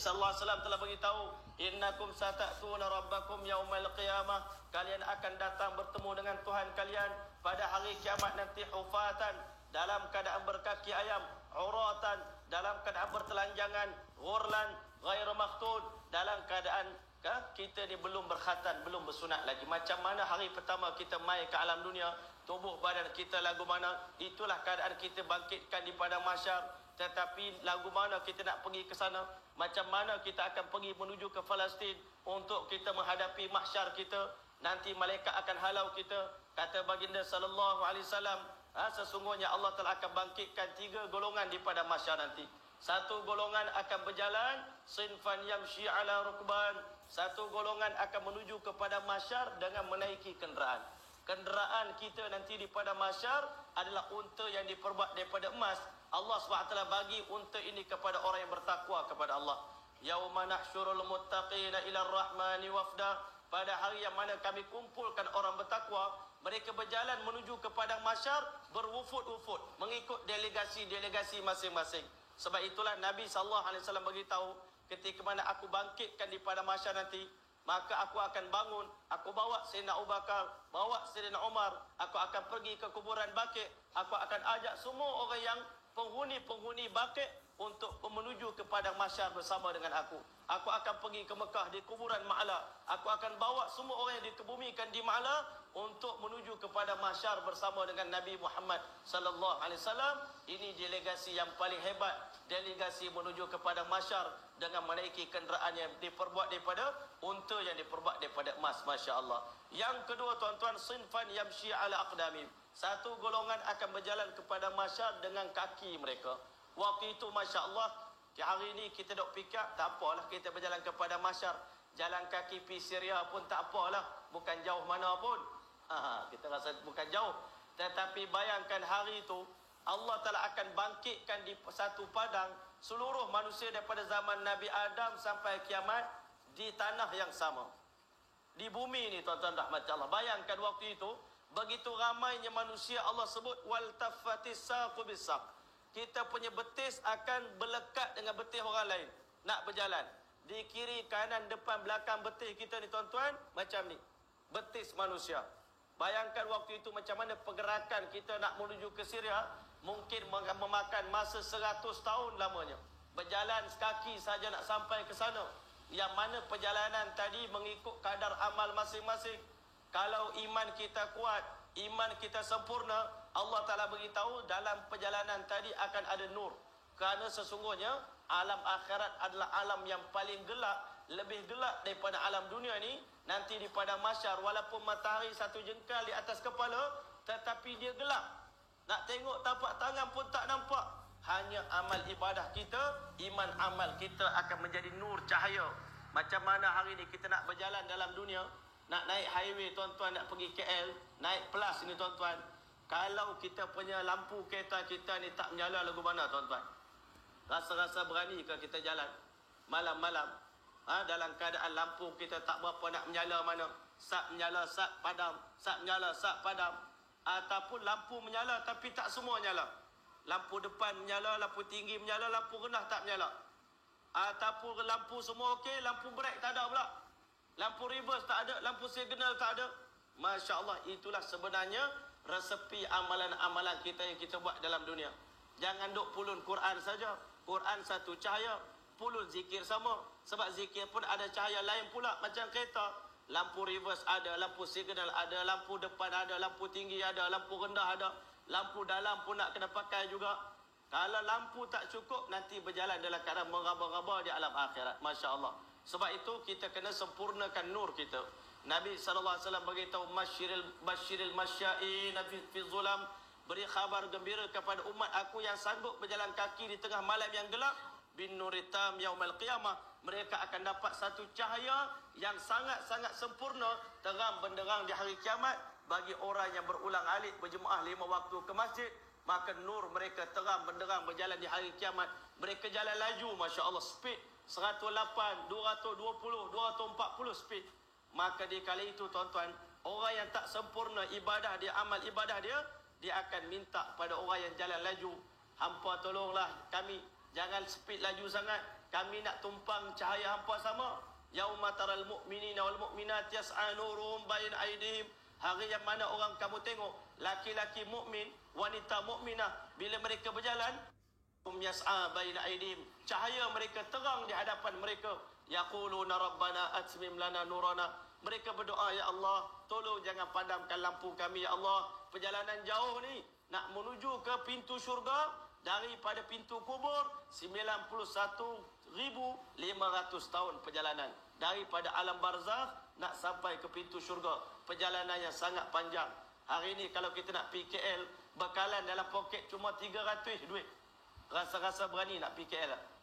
sallallahu alaihi wasallam telah beritahu, innakum sata'tuna rabbakum yaumal qiyamah, kalian akan datang bertemu dengan Tuhan kalian pada hari kiamat nanti, hufatan, dalam keadaan berkaki ayam, uratan, dalam keadaan bertelanjangan, ghurlan ghairu makhtun, dalam keadaan kita ni belum berkhatan, belum bersunat lagi. Macam mana hari pertama kita mai ke alam dunia, tubuh badan kita lagu mana, itulah keadaan kita bangkitkan di padang mahsyar. Tetapi lagu mana kita nak pergi ke sana, macam mana kita akan pergi menuju ke Palestin untuk kita menghadapi mahsyar kita. Nanti malaikat akan halau kita. Kata baginda sallallahu alaihi wasallam, sesungguhnya Allah telah akan bangkitkan 3 golongan di padang mahsyar nanti. Satu golongan akan berjalan, sinfan yamshi ala rukban. Satu golongan akan menuju kepada mahsyar dengan menaiki kenderaan. Kenderaan kita nanti di padang mahsyar adalah unta yang diperbuat daripada emas. Allah SWT bagi unta ini kepada orang yang bertakwa kepada Allah. Yauma nahsyurul muttaqina ila rahmani wafda. Pada hari yang mana kami kumpulkan orang bertakwa, mereka berjalan menuju ke padang mahsyar berwufud-wufud, mengikut delegasi-delegasi masing-masing. Sebab itulah Nabi SAW beritahu, ketika mana aku bangkitkan di padang mahsyar nanti, maka aku akan bangun, aku bawa Sayyidina Abu Bakar, bawa Sayyidina Umar, aku akan pergi ke kuburan Baqi', aku akan ajak semua orang yang penghuni-penghuni Baqi' untuk menuju ke padang mahsyar bersama dengan aku. Aku akan pergi ke Mekah di kuburan Ma'la. Aku akan bawa semua orang yang dikebumikan di Ma'la untuk menuju kepada mahsyar bersama dengan Nabi Muhammad sallallahu alaihi wasallam. Ini delegasi yang paling hebat, delegasi menuju kepada mahsyar dengan menaiki kenderaan yang diperbuat daripada unta yang diperbuat daripada emas. Masya-Allah. Yang kedua tuan-tuan, sinfan yamshi ala aqdamim. Satu golongan akan berjalan kepada mahsyar dengan kaki mereka. Waktu itu masya-Allah, hari ini kita dok pick up, tak apalah kita berjalan kepada mahsyar. Jalan kaki pergi Syria pun tak apalah, bukan jauh mana pun. Kita rasa bukan jauh. Tetapi bayangkan hari itu Allah Ta'ala akan bangkitkan di satu padang seluruh manusia daripada zaman Nabi Adam sampai kiamat di tanah yang sama, di bumi ini tuan-tuan rahmat Allah. Bayangkan waktu itu begitu ramainya manusia, Allah sebut wal taffatis saqu bisaq. Kita punya betis akan berlekat dengan betis orang lain nak berjalan. Di kiri, kanan, depan, belakang betis kita ni tuan-tuan macam ni, betis manusia. Bayangkan waktu itu macam mana pergerakan kita nak menuju ke Syria, mungkin memakan masa 100 tahun lamanya. Berjalan sekaki saja nak sampai ke sana. Yang mana perjalanan tadi mengikut kadar amal masing-masing. Kalau iman kita kuat, iman kita sempurna, Allah Ta'ala beritahu dalam perjalanan tadi akan ada nur. Kerana sesungguhnya alam akhirat adalah alam yang paling gelap, lebih gelap daripada alam dunia ni. Nanti di padang mahsyar, walaupun matahari satu jengkal di atas kepala, tetapi dia gelap. Nak tengok tapak tangan pun tak nampak. Hanya amal ibadah kita, iman amal kita akan menjadi nur cahaya. Macam mana hari ni kita nak berjalan dalam dunia, nak naik highway tuan-tuan, nak pergi KL, naik plus ni tuan-tuan. Kalau kita punya lampu kereta kita ni tak menyala lagu mana tuan-tuan? Rasa-rasa berani ke kita jalan malam-malam? Dalam keadaan lampu kita tak berapa nak menyala mana? Sat menyala, sat padam, sat menyala, sat padam. Ataupun lampu menyala tapi tak semua nyala. Lampu depan menyala, lampu tinggi menyala, lampu rendah tak menyala. Ataupun lampu semua okey, lampu brake tak ada pula. Lampu reverse tak ada, lampu signal tak ada. Masya Allah, itulah sebenarnya resepi amalan-amalan kita yang kita buat dalam dunia. Jangan duk pulun Quran saja. Quran satu cahaya, pulun zikir sama. Sebab zikir pun ada cahaya lain pula macam kereta. Lampu reverse ada, lampu signal ada, lampu depan ada, lampu tinggi ada, lampu rendah ada, lampu dalam pun nak kena pakai juga. Kalau lampu tak cukup, nanti berjalan dalam keadaan meraba-raba di alam akhirat. Masya Allah. Sebab itu kita kena sempurnakan nur kita. Nabi SAW beritahu, Basyiril masya'in fi zulam, beri khabar gembira kepada umat aku yang sanggup berjalan kaki di tengah malam yang gelap, bin nuritam yaumal qiyamah. Mereka akan dapat satu cahaya yang sangat-sangat sempurna, terang benderang di hari kiamat. Bagi orang yang berulang alik berjemaah 5 waktu ke masjid, maka nur mereka terang benderang berjalan di hari kiamat. Mereka jalan laju, Masya Allah, speed 108, 220, 240 speed. Maka di kali itu tuan-tuan, orang yang tak sempurna ibadah dia, amal ibadah dia, dia akan minta pada orang yang jalan laju, hampa tolonglah kami, jangan speed laju sangat, kami nak tumpang cahaya hampa sama. Yauma taral mu'minina wal mu'minat yas'a nuruhum baina aydihim. Hari yang mana orang kamu tengok laki-laki mukmin, wanita mukminah, bila mereka berjalan, yas'a baina aydihim, cahaya mereka terang di hadapan mereka. Yaquluna rabbana atmim lana nurana. Mereka berdoa, ya Allah, tolong jangan padamkan lampu kami, ya Allah. Perjalanan jauh ni nak menuju ke pintu syurga, daripada pintu kubur 91,500 tahun perjalanan. Daripada alam barzakh nak sampai ke pintu syurga, perjalanan yang sangat panjang. Hari ni kalau kita nak pergi KL, bekalan dalam poket cuma 300 duit, rasa-rasa berani nak pergi KL.